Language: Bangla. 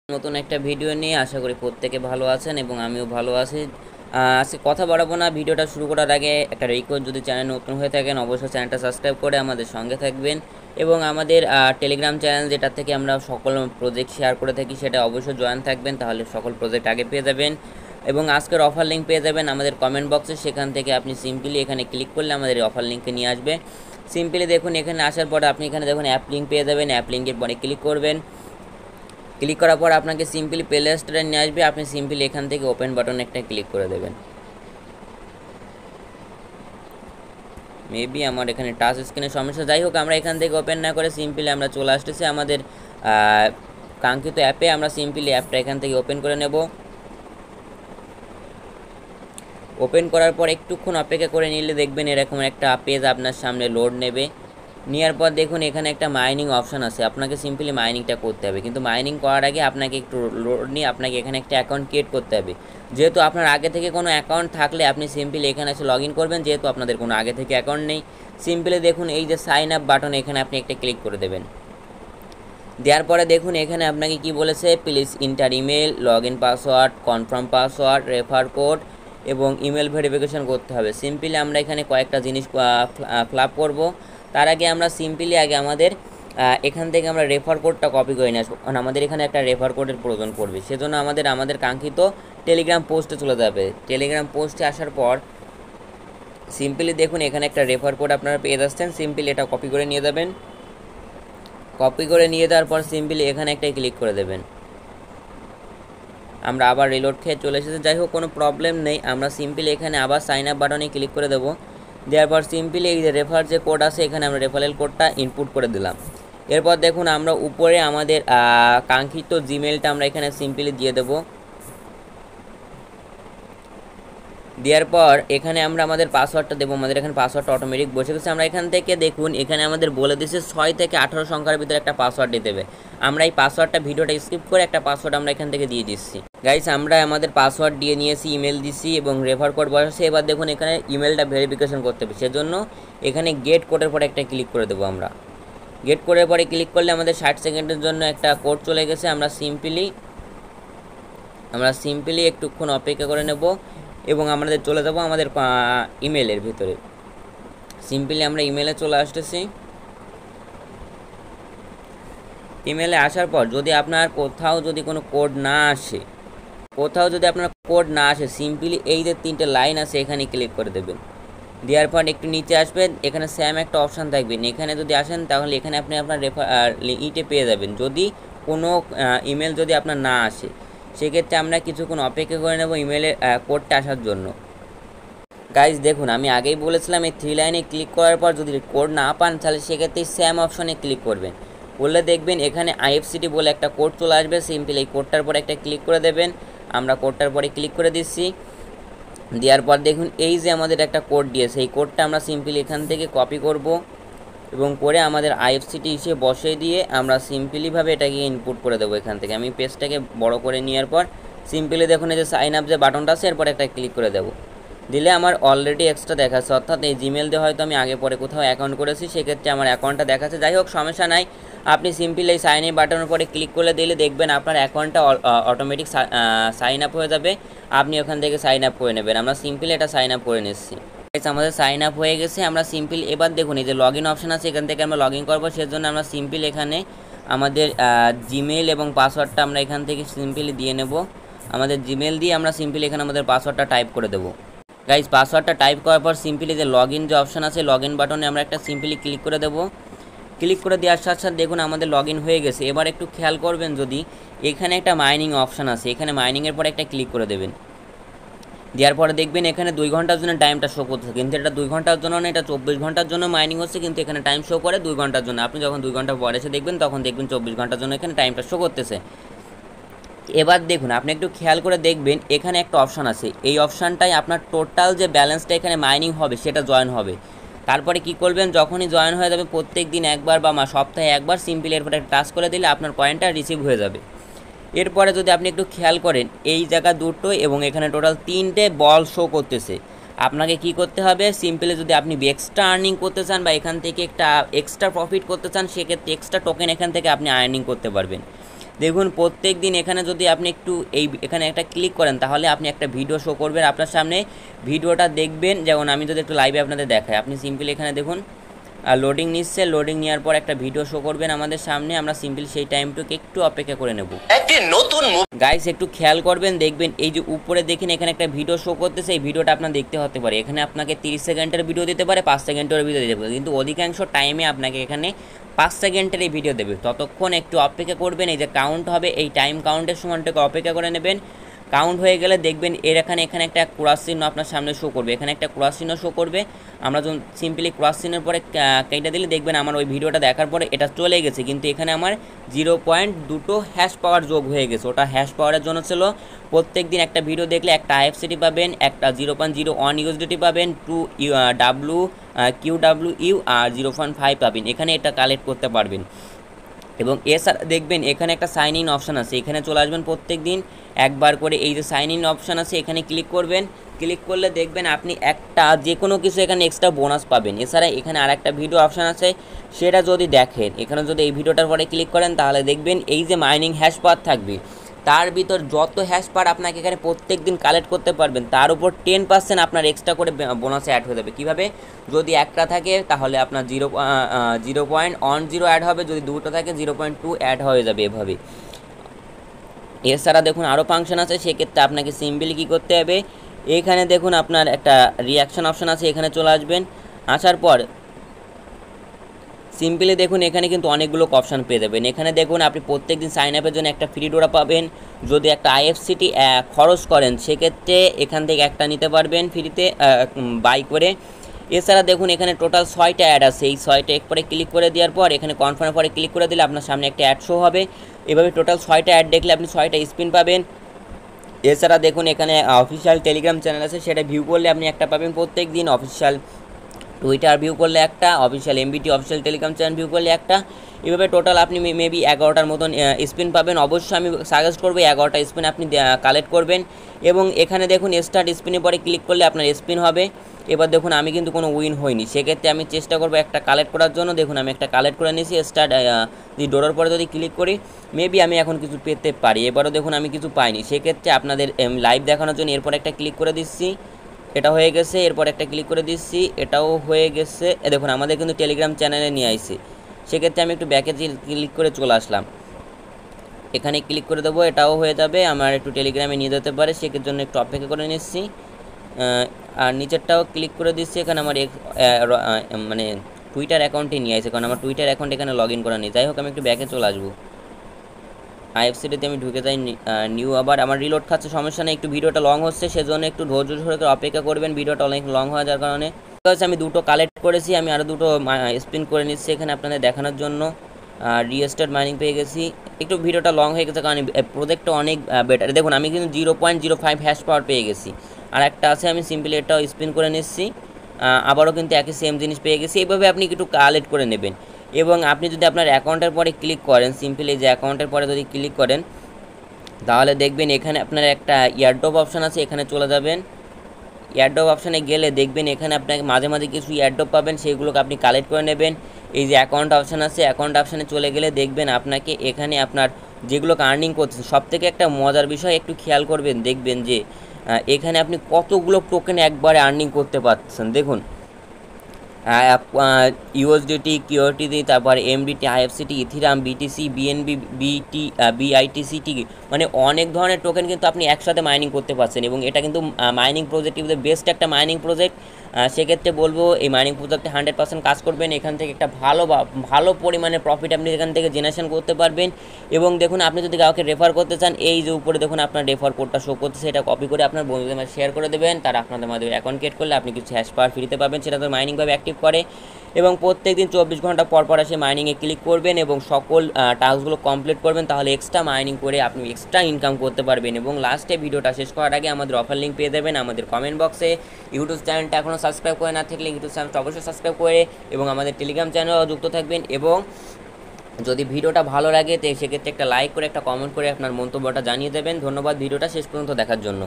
নতুন একটা ভিডিও নিয়ে আশা করি প্রত্যেকে ভালো আছেন এবং আমিও ভালো আছি। আজকে কথা বাড়াবো না, ভিডিওটা শুরু করার আগে একটা রিকোয়েস্ট, যদি চ্যানেল নতুন হয়ে থাকেন অবশ্যই চ্যানেলটা সাবস্ক্রাইব করে আমাদের সঙ্গে থাকবেন এবং আমাদের টেলিগ্রাম চ্যানেল যেটা থেকে আমরা সকল প্রজেক্ট শেয়ার করে থাকি সেটা অবশ্যই জয়েন থাকবেন, তাহলে সকল প্রজেক্ট আগে পেয়ে যাবেন এবং আজকের অফার লিঙ্ক পেয়ে যাবেন আমাদের কমেন্ট বক্সে। সেখান থেকে আপনি সিম্পলি এখানে ক্লিক করলে আমাদের অফার লিঙ্কে নিয়ে আসবে। সিম্পলি দেখুন, এখানে আসার পরে আপনি এখানে দেখুন অ্যাপ লিঙ্ক পেয়ে যাবেন। অ্যাপ লিঙ্কের পরে ক্লিক করবেন। ক্লিক করার পর আপনাকে সিম্পলি প্লে স্টোরে নিয়ে আসবে। আপনি সিম্পলি এখান থেকে ওপেন বাটন একটা ক্লিক করে দেবেন। মেবি আমার এখানে টাচ স্ক্রিনের সমস্যা, যাই হোক আমরা এখান থেকে ওপেন না করে সিম্পলি আমরা চলে আসতেছি আমাদের কাঙ্ক্ষিত অ্যাপে। আমরা সিম্পলি অ্যাপটা এখান থেকে ওপেন করে নেব। ওপেন করার পর একটুক্ষণ অপেক্ষা করে নিলে দেখবেন এরকম একটা পেজ আপনার সামনে লোড নেবে। নেওয়ার পর দেখুন এখানে একটা মাইনিং অপশান আছে, আপনাকে সিম্পলি মাইনিংটা করতে হবে। কিন্তু মাইনিং করার আগে আপনাকে একটু লোড নিয়ে আপনাকে এখানে একটা অ্যাকাউন্ট ক্রিয়েট করতে হবে। যেহেতু আপনার আগে থেকে কোনো অ্যাকাউন্ট থাকলে আপনি সিম্পলি এখানে এসে লগ ইন করবেন, যেহেতু আপনাদের কোনো আগে থেকে অ্যাকাউন্ট নেই। সিম্পলি দেখুন এই যে সাইন আপ বাটন, এখানে আপনি একটা ক্লিক করে দেবেন। দেওয়ার পরে দেখুন এখানে আপনাকে কি বলেছে, please inter email, log in password, confirm password, refer code এবং ইমেল ভেরিফিকেশন করতে হবে। সিম্পলি আমরা এখানে কয়েকটা জিনিস ফিল করব। তার আগে আমরা সিম্পলি আগে আমাদের এখান থেকে আমরা রেফার কোডটা কপি করে নিয়ে আসবো, কারণ আমাদের এখানে একটা রেফার কোডের প্রয়োজন পড়বে। সেজন্য আমাদের কাঙ্ক্ষিত টেলিগ্রাম পোস্টে চলে যাবে। টেলিগ্রাম পোস্টে আসার পর সিম্পলি দেখুন এখানে একটা রেফার কোড আপনারা পেয়ে যাচ্ছেন। সিম্পলি এটা কপি করে নিয়ে যাবেন। কপি করে নিয়ে যাওয়ার পর সিম্পলি এখানে একটা ক্লিক করে দেবেন। আমরা আবার রিলোড খেয়ে চলে এসেছি, যাই হোক কোনো প্রবলেম নেই। আমরা সিম্পলি এখানে আবার সাইন আপ বাটনে ক্লিক করে দেবো। দেওয়ার পর সিম্পলি এই যে রেফার যে কোড আছে এখানে আমরা রেফারেল কোডটা ইনপুট করে দিলাম। এরপর দেখুন আমরা উপরে আমাদের কাঙ্ক্ষিত জিমেলটা আমরা এখানে সিম্পলি দিয়ে দেবো। দেওয়ার পর এখানে আমরা আমাদের পাসওয়ার্ডটা দেবো। আমাদের এখানে পাসওয়ার্ডটা অটোমেটিক বসে গেছে। আমরা এখান থেকে দেখুন এখানে আমাদের বলে দিচ্ছে 6 থেকে 18 সংখ্যার ভিতরে একটা পাসওয়ার্ড দিতে হবে। আমরা এই পাসওয়ার্ডটা ভিডিওটা স্কিপ করে একটা পাসওয়ার্ড আমরা এখান থেকে দিয়ে দিচ্ছি। গাইস আমরা আমাদের পাসওয়ার্ড দিয়ে নিয়েছি, ইমেল দিছি এবং রেফার কোড বসাচ্ছি। এবার দেখুন এখানে ইমেলটা ভেরিফিকেশন করতে হবে, সেজন্য এখানে গেট কোডের পরে একটা ক্লিক করে দেবো। আমরা গেট কোডের পরে ক্লিক করলে আমাদের 60 সেকেন্ডের জন্য একটা কোড চলে গেছে। আমরা সিম্পলি একটুক্ষণ অপেক্ষা করে নেব এবং আমাদের চলে যাব আমাদের ইমেলের ভিতরে। সিম্পলি আমরা ইমেলে চলে আসতেছি। ইমেলে আসার পর যদি আপনার কোথাও যদি কোনো কোড না আসে, সিম্পলি এই যে 3টে লাইন আছে এখানে ক্লিক করে দেবেন। দেওয়ার পর একটু নিচে আসবেন, এখানে স্যাম একটা অপশান থাকবেন। এখানে যদি আসেন তাহলে এখানে আপনি আপনার ইটে পেয়ে যাবেন। যদি কোনো ইমেল যদি আপনার না আসে সেক্ষেত্রে আমরা কিছুক্ষণ অপেক্ষা করে নেব ইমেলের কোডটা আসার জন্য। গাইজ দেখুন আমি আগেই বলেছিলাম এই 3 লাইনে ক্লিক করার পর যদি কোড না পান তাহলে সেক্ষেত্রে স্যাম অপশনে ক্লিক করবেন। বললে দেখবেন এখানে আইএফসিটি বলে একটা কোড চলে আসবে। সিম্পলি এই কোডটার পরে একটা ক্লিক করে দেবেন। আমরা কোডটার পরে ক্লিক করে দিচ্ছি। দেওয়ার পর দেখুন এই যে আমাদের একটা কোড দিয়েছে, এই কোডটা আমরা সিম্পলি এখান থেকে কপি করব এবং করে আমাদের আইএফসিটি হিসেবে বসিয়ে দিয়ে আমরা সিম্পলিভাবে এটাকে ইনপুট করে দেবো এখান থেকে। আমি পেজটাকে বড় করে নেওয়ার পর সিম্পলি দেখুন এই যে সাইন আপ যে বাটনটা আছে এরপর একটা ক্লিক করে দেবো। দিলে আমার অলরেডি এক্সট্রা দেখাচ্ছে, অর্থাৎ এই জিমেল দিয়ে হয়তো আমি আগে পরে কোথাও অ্যাকাউন্ট করেছি, সেক্ষেত্রে আমার অ্যাকাউন্টটা দেখাচ্ছে। যাই হোক সমস্যা নাই, আপনি সিম্পলি এই সাইন আপ বাটনের পরে ক্লিক করলে দিলে দেখবেন আপনার অ্যাকাউন্টটা অটোমেটিক সাইন আপ হয়ে যাবে। আপনি ওখান থেকে সাইন আপ করে নেবেন। আমরা সিম্পলি এটা সাইন আপ করে নিচ্ছি। আমাদের সাইন আপ হয়ে গেছে। আমরা সিম্পল এবার দেখুন এই যে লগ ইন অপশান আছে, এখান থেকে আমরা লগ ইন করবো। সেজন্য আমরা সিম্পল এখানে আমাদের জিমেল এবং পাসওয়ার্ডটা আমরা এখান থেকে সিম্পলি দিয়ে নেব। আমাদের জিমেল দিয়ে আমরা সিম্পলি এখানে আমাদের পাসওয়ার্ডটা টাইপ করে দেবো। গাইজ পাসওয়ার্ডটা টাইপ করার পর সিম্পলি যে লগ ইন যে অপশান আছে লগ ইন বাটনে আমরা একটা সিম্পলি ক্লিক করে দেবো। ক্লিক করে দেওয়ার সাথে সাথে দেখুন আমাদের লগ ইন হয়ে গেছে। এবার একটু খেয়াল করবেন, যদি এখানে একটা মাইনিং অপশান আছে এখানে মাইনিংয়ের পরে একটা ক্লিক করে দেবেন। দেওয়ার পরে দেখবেন এখানে 2 ঘন্টার জন্য টাইমটা শো করতেছে, কিন্তু এটা 2 ঘন্টার জন্য না, এটা 24 ঘন্টার জন্য মাইনিং হচ্ছে, কিন্তু এখানে টাইম শো করে 2 ঘন্টার জন্য। আপনি যখন 2 ঘন্টা পরে এসে দেখবেন তখন দেখবেন 24 ঘন্টার জন্য এখানে টাইমটা শো করতেছে। এবার দেখুন আপনি একটু খেয়াল করে দেখবেন এখানে একটা অপশান আছে, এই অপশানটাই আপনার টোটাল যে ব্যালেন্সটা এখানে মাইনিং হবে সেটা জয়েন হবে। তারপরে কি করবেন, যখনই জয়েন হয়ে যাবে প্রত্যেক দিন একবার বা সপ্তাহে একবার সিম্পলি এরপরে টাচ করে দিলে আপনার পয়েন্টটা রিসিভ হয়ে যাবে। এরপরে যদি আপনি একটু খেয়াল করেন এই জায়গা দুটো এবং এখানে টোটাল 3টে বল শো করতেছে। আপনাকে কি করতে হবে, সিম্পলি যদি আপনি এক্সট্রা আর্নিং করতে চান বা এখান থেকে একটা এক্সট্রা প্রফিট করতে চান সেক্ষেত্রে এক্সট্রা টোকেন এখান থেকে আপনি আর্নিং করতে পারবেন। দেখুন প্রত্যেক দিন এখানে যদি আপনি একটু এখানে একটা ক্লিক করেন তাহলে আপনি একটা ভিডিও শো করবেন আপনার সামনে, ভিডিওটা দেখবেন। যেমন আমি যদি একটু লাইভে আপনাদের দেখাই, আপনি সিম্পলি এখানে দেখুন লোডিং নিচ্ছে, লোডিং নেওয়ার পর একটা ভিডিও শো করবেন আমাদের সামনে, আমরা সিম্পলি সেই টাইমটুকু একটু অপেক্ষা করে নেব। একটি নতুন গাইস একটু খেয়াল করবেন, দেখবেন এই যে উপরে দেখেন এখানে একটা ভিডিও শো করতেছে, এই ভিডিওটা আপনার দেখতে হতে পারে। এখানে আপনাকে 30 সেকেন্ডের ভিডিও দিতে পারে, 5 সেকেন্ডের ভিডিও দিতে পারে, কিন্তু অধিকাংশ টাইমে আপনাকে এখানে 5 সেকেন্ডের এই ভিডিও দেবে। ততক্ষণ একটু অপেক্ষা করবেন, এই যে কাউন্ট হবে এই টাইম কাউন্টের সময়টাকে অপেক্ষা করে নেবেন। কাউন্ট হয়ে গেলে দেখবেন এখানে একটা ক্রস চিহ্ন আপনার সামনে শো করবে, এখানে একটা ক্রস চিহ্ন শো করবে। আমরা যখন সিম্পলি ক্রস চিহ্নের পরে কেটে দিলে দেখবেন আমার ওই ভিডিওটা দেখার পরে এটা চলে গেছে, কিন্তু এখানে আমার 0.2 হ্যাশ পাওয়ার যোগ হয়ে গেছে। ওটা হ্যাশ পাওয়ারের জন্য ছিল প্রত্যেক দিন একটা ভিডিও দেখলে একটা IFCT পাবেন, একটা 0.01 USDT পাবেন, 2 QWU আর 0.5 পাবেন। এখানে এটা কালেক্ট করতে পারবেন। এবং এছাড়া দেখবেন এখানে একটা সাইন ইন অপশান আছে, এখানে চলে আসবেন প্রত্যেক দিন একবার করে। এই যে সাইন ইন অপশান আছে এখানে ক্লিক করবেন, ক্লিক করলে দেখবেন আপনি একটা যে কোনো কিছু এখানে এক্সট্রা বোনাস পাবেন। এছাড়া এখানে আর একটা ভিডিও অপশান আছে, সেটা যদি দেখেন এখানে যদি এই ভিডিওটার পরে ক্লিক করেন তাহলে দেখবেন এই যে মাইনিং হ্যাশ পাওয়ার থাকবে, তার ভিতর যত হ্যাশ পাওয়ার আপনাকে এখানে প্রত্যেক দিন কালেক্ট করতে পারবেন তার উপর 10% আপনার এক্সট্রা করে বোনাসে অ্যাড হয়ে যাবে। কীভাবে? যদি একটা থাকে তাহলে আপনার 0.10 অ্যাড হবে, যদি দুটো থাকে 0.2 অ্যাড হয়ে যাবে এভাবে। এছাড়া দেখুন আরও ফাংশন আছে, সেক্ষেত্রে আপনাকে সিম্পলি কী করতে হবে, এখানে দেখুন আপনার একটা রিয়াকশন অপশান আছে, এখানে চলে আসবেন। আসার পর সিম্পলি দেখুন এখানে কিন্তু অনেকগুলো অপশান পেয়ে যাবেন। এখানে দেখুন আপনি প্রত্যেক দিন সাইন আপের জন্য একটা ফ্রি ডোরা পাবেন। যদি একটা IFCT খরচ করেন সেক্ষেত্রে এখান থেকে একটা নিতে পারবেন ফ্রিতে বাই করে। এছাড়া দেখুন এখানে টোটাল 6টা অ্যাড আছে, এই 6টা পরে ক্লিক করে দেওয়ার পর এখানে কনফার্মের পরে ক্লিক করে দিলে আপনার সামনে একটা অ্যাড শো হবে। এভাবে টোটাল 6টা অ্যাড দেখলে আপনি 6টা স্পিন পাবেন। এছাড়া দেখুন এখানে অফিসিয়াল টেলিগ্রাম চ্যানেল আছে, সেটা ভিউ করলে আপনি একটা পাবেন প্রত্যেক দিন। অফিসিয়াল টুইটার ভিউ করলে একটা, official MBT official Telegram channel view করলে একটা। এভাবে টোটাল আপনি মেবি 11টার মতন স্পিন পাবেন। অবশ্যই আমি সাজেস্ট করবো 11টা স্পিন আপনি কালেক্ট করবেন। এবং এখানে দেখুন স্টার্ট স্পিনের পরে ক্লিক করলে আপনার স্পিন হবে। এবার দেখুন আমি কিন্তু কোনো উইন হয়নি, সেক্ষেত্রে আমি চেষ্টা করবো একটা কালেক্ট করার জন্য। দেখুন আমি একটা কালেক্ট করে নিয়েছি, স্টার্ট ডোরের পরে যদি ক্লিক করি মেবি আমি এখন কিছু পেতে পারি। এবারও দেখুন আমি কিছু পাইনি, সেক্ষেত্রে আপনাদের লাইভ দেখানোর জন্য এরপর একটা ক্লিক করে দিচ্ছি, এটা হয়ে গেছে। এরপর একটা ক্লিক করে দিচ্ছি, এটাও হয়ে গেছে। দেখুন আমাদের কিন্তু টেলিগ্রাম চ্যানেলে নিয়ে আসছে। সেক্ষেত্রে আমি একটু ব্যাকে ক্লিক করে চলে আসলাম, এখানে ক্লিক করে দেবো, এটাও হয়ে যাবে। আমার একটু টেলিগ্রামে নিয়ে যেতে পারে, সেক্ষেত্রে জন্য একটু অপেক্ষা করে নিচ্ছি। আর নিচেরটাও ক্লিক করে দিচ্ছি, এখানে আমার মানে টুইটার অ্যাকাউন্টে নিয়ে আসছে, কারণ আমার টুইটার অ্যাকাউন্ট এখানে লগ ইন করা নেই। যাই হোক আমি একটু ব্যাকে চলে আসবো, IFCTতে আমি ঢুকে যাই নিউ। আবার আমার রিলোড খাচ্ছে, সমস্যা নেই, একটু ভিডিওটা লং হচ্ছে সেজন্য একটু ধৈর্য ধরে অপেক্ষা করবেন, ভিডিওটা অনেক লং হয়ে যাওয়ার কারণে। আমি দুটো কালেক্ট করেছি, আমি আরও দুটো স্পিন করে নিচ্ছি এখানে আপনাদের দেখানোর জন্য। রিস্টার্ট মাইনিং পেয়ে গেছি, একটু ভিডিওটা লং হয়ে গেছে কারণ প্রজেক্টটা অনেক বেটার। দেখুন আমি কিন্তু 0.05 হ্যাশ পাওয়ার পেয়ে গেছি। আর একটা আছে, আমি সিম্পলি এটাও স্পিন করে নিচ্ছি, আবারও কিন্তু একই সেম জিনিস পেয়ে গেছি। এইভাবে আপনি একটু কালেক্ট করে নেবেন। এবং আপনি যদি আপনার অ্যাকাউন্টের পরে ক্লিক করেন, সিম্পলি যে অ্যাকাউন্টের পরে যদি ক্লিক করেন তাহলে দেখবেন এখানে আপনার একটা এয়ারড্রপ অপশান আছে, এখানে চলে যাবেন। এয়ারড্রপ অপশানে গেলে দেখবেন এখানে আপনাকে মাঝে মাঝে কিছু এয়ারড্রপ পাবেন, সেইগুলোকে আপনি কালেক্ট করে নেবেন। এই যে অ্যাকাউন্ট অপশান আছে, অ্যাকাউন্ট অপশানে চলে গেলে দেখবেন আপনাকে এখানে আপনার যেগুলোকে আর্নিং করছে, সবথেকে একটা মজার বিষয় একটু খেয়াল করবেন, দেখবেন যে এখানে আপনি কতগুলো টোকেন একবারে আর্নিং করতে পারছেন। দেখুন USDT, QRTD, তারপর MDT, IFCT, Ethereum, BTC, BNB, BITCT, মানে অনেক ধরনের টোকেন কিন্তু আপনি একসাথে মাইনিং করতে পারছেন। এবং এটা কিন্তু মাইনিং প্রজেক্ট বেস্ট একটা মাইনিং প্রজেক্ট। সেক্ষেত্রে বলবো এই মাইনিং প্রজেক্টে 100% কাজ করবেন, এখান থেকে একটা ভালো পরিমাণে প্রফিট আপনি এখান থেকে জেনারেশন করতে পারবেন। এবং দেখুন আপনি যদি কাউকে রেফার করতে চান, এই যে উপরে দেখুন আপনার রেফার কোডটা শো করতেছে, এটা কপি করে আপনার বন্ধুদের মাঝে শেয়ার করে দেবেন, তারা আপনাদের মাধ্যমে অ্যাকাউন্ট ক্রিয়েট করলে আপনি কিছু হ্যাশ পাওয়ার ফ্রিতে পাবেন, সেটা তো মাইনিংভাবে অ্যাক্টিভ করে। এবং প্রত্যেকদিন 24 ঘন্টা পর পর এসে মাইনিংয়ে ক্লিক করবেন এবং সকল টাস্কগুলো কমপ্লিট করবেন, তাহলে এক্সট্রা মাইনিং করে আপনি এক্সট্রা ইনকাম করতে পারবেন। এবং লাস্টে ভিডিওটা শেষ করার আগে আমাদের অফার লিঙ্ক পেয়ে যাবেন আমাদের কমেন্ট বক্সে। ইউটিউব চ্যানেলটা এখনও সাবস্ক্রাইব করে না থাকলে ইউটিউব চ্যানেলটা অবশ্যই সাবস্ক্রাইব করে এবং আমাদের টেলিগ্রাম চ্যানেলেও যুক্ত থাকবেন। এবং যদি ভিডিওটা ভালো লাগে তো সেক্ষেত্রে একটা লাইক করে একটা কমেন্ট করে আপনার মন্তব্যটা জানিয়ে দেবেন। ধন্যবাদ ভিডিওটা শেষ পর্যন্ত দেখার জন্য।